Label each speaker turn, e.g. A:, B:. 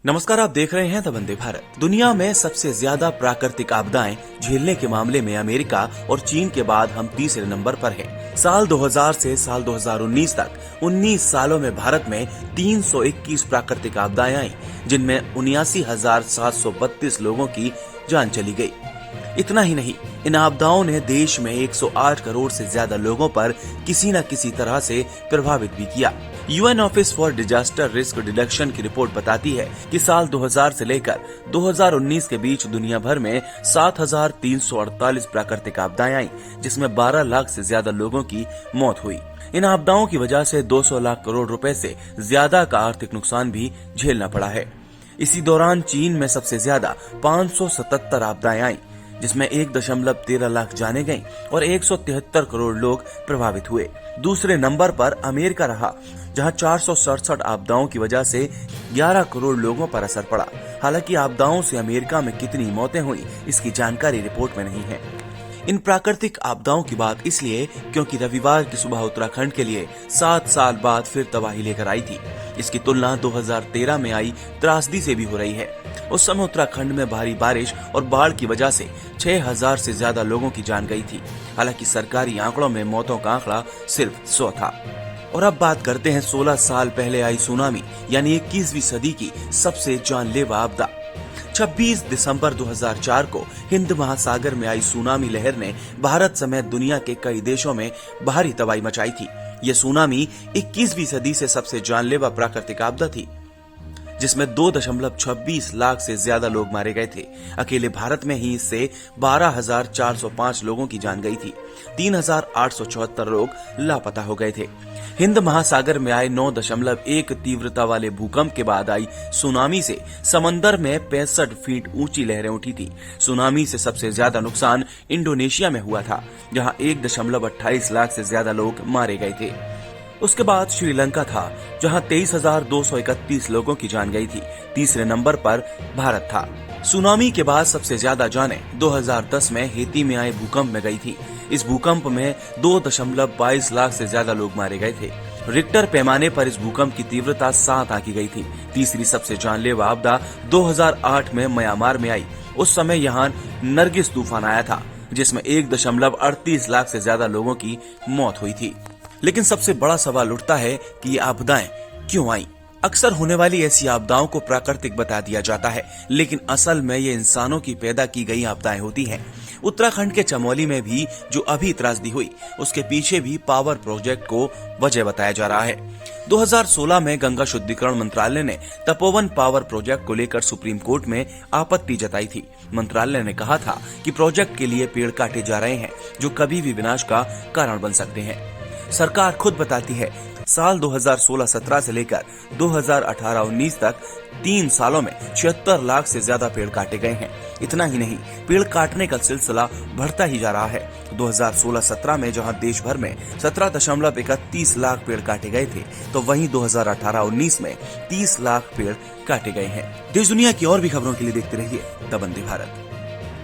A: नमस्कार, आप देख रहे हैं द वंदे भारत। दुनिया में सबसे ज्यादा प्राकृतिक आपदाएं झेलने के मामले में अमेरिका और चीन के बाद हम तीसरे नंबर पर हैं। साल 2000 से साल 2019 तक 19 सालों में भारत में 321 प्राकृतिक आपदाएं आई, जिनमें 79,732 लोगों की जान चली गई। इतना ही नहीं, इन आपदाओं ने देश में 108 करोड़ से ज्यादा लोगों पर किसी न किसी तरह से प्रभावित भी किया। UN office for disaster risk reduction की रिपोर्ट बताती है कि साल 2000 से लेकर 2019 के बीच दुनिया भर में 7,348 प्राकृतिक आपदाएं आई, जिसमें 12 लाख से ज्यादा लोगों की मौत हुई। इन आपदाओं की वजह से 200 लाख करोड़ रुपए से ज्यादा का आर्थिक नुकसान भी झेलना पड़ा है। इसी दौरान चीन में सबसे ज्यादा 577 आपदाएं आई, जिसमें 1.13 लाख जाने गईं और 173 करोड़ लोग प्रभावित हुए। दूसरे नंबर पर अमेरिका रहा, जहां 467 आपदाओं की वजह से 11 करोड़ लोगों पर असर पड़ा। हालांकि आपदाओं से अमेरिका में कितनी मौतें हुई, इसकी जानकारी रिपोर्ट में नहीं है। इन प्राकृतिक आपदाओं की बात इसलिए क्योंकि रविवार की सुबह उत्तराखंड के लिए 7 साल बाद फिर तबाही लेकर आई थी। इसकी तुलना 2013 में आई त्रासदी से भी हो रही है। उस समय उत्तराखंड में भारी बारिश और बाढ़ की वजह से 6,000 से ज्यादा लोगों की जान गई थी। हालांकि सरकारी आंकड़ों में मौतों का आंकड़ा सिर्फ 100 था। और अब बात करते हैं 16 साल पहले आई सुनामी, यानी 21वीं सदी की सबसे जानलेवा आपदा। 26 दिसंबर 2004 को हिंद महासागर में आई सुनामी लहर ने भारत समेत दुनिया के कई देशों में भारी तबाही मचाई थी। ये सुनामी 21वीं सदी से सबसे जानलेवा प्राकृतिक आपदा थी, जिसमें 2.26 लाख से ज्यादा लोग मारे गए थे। अकेले भारत में ही इससे 12,405 लोगों की जान गई थी। 3,874 लोग लापता हो गए थे। हिंद महासागर में आए 9.1 तीव्रता वाले भूकंप के बाद आई सुनामी से समंदर में 65 फीट ऊंची लहरें उठी थी। सुनामी से सबसे ज्यादा नुकसान इंडोनेशिया में हुआ था, जहां 1.28 लाख से ज्यादा लोग मारे गए थे। उसके बाद श्रीलंका था, जहां 23,231 लोगों की जान गई थी। तीसरे नंबर पर भारत था। सुनामी के बाद सबसे ज्यादा जानें 2010 में हेती में आए भूकंप में गई थी। इस भूकंप में 2.22 लाख से ज्यादा लोग मारे गए थे। रिक्टर पैमाने पर इस भूकंप की तीव्रता 7 आंकी गई थी। तीसरी सबसे जानलेवा आपदा 2008 में म्यांमार में आई। उस समय यहाँ नरगिस तूफान आया था, जिसमें 1.38 लाख से ज्यादा लोगों की मौत हुई थी। लेकिन सबसे बड़ा सवाल उठता है कि ये आपदाएं क्यों आई। अक्सर होने वाली ऐसी आपदाओं को प्राकृतिक बता दिया जाता है, लेकिन असल में ये इंसानों की पैदा की गई आपदाएं होती हैं। उत्तराखंड के चमोली में भी जो अभी त्रासदी हुई, उसके पीछे भी पावर प्रोजेक्ट को वजह बताया जा रहा है। 2016 में गंगा शुद्धिकरण मंत्रालय ने तपोवन पावर प्रोजेक्ट को लेकर सुप्रीम कोर्ट में आपत्ति जताई थी। मंत्रालय ने कहा था कि प्रोजेक्ट के लिए पेड़ काटे जा रहे हैं, जो कभी भी विनाश का कारण बन सकते हैं। सरकार खुद बताती है, साल 2016-17 से लेकर 2018-19 तक 3 सालों में 76 लाख से ज्यादा पेड़ काटे गए हैं। इतना ही नहीं, पेड़ काटने का सिलसिला बढ़ता ही जा रहा है। 2016-17 में जहां देश भर में 17.31 लाख पेड़ काटे गए थे, तो वहीं 2018-19 में 30 लाख पेड़ काटे गए हैं। देश दुनिया की और भी खबरों के लिए देखते रहिए द वंदे भारत।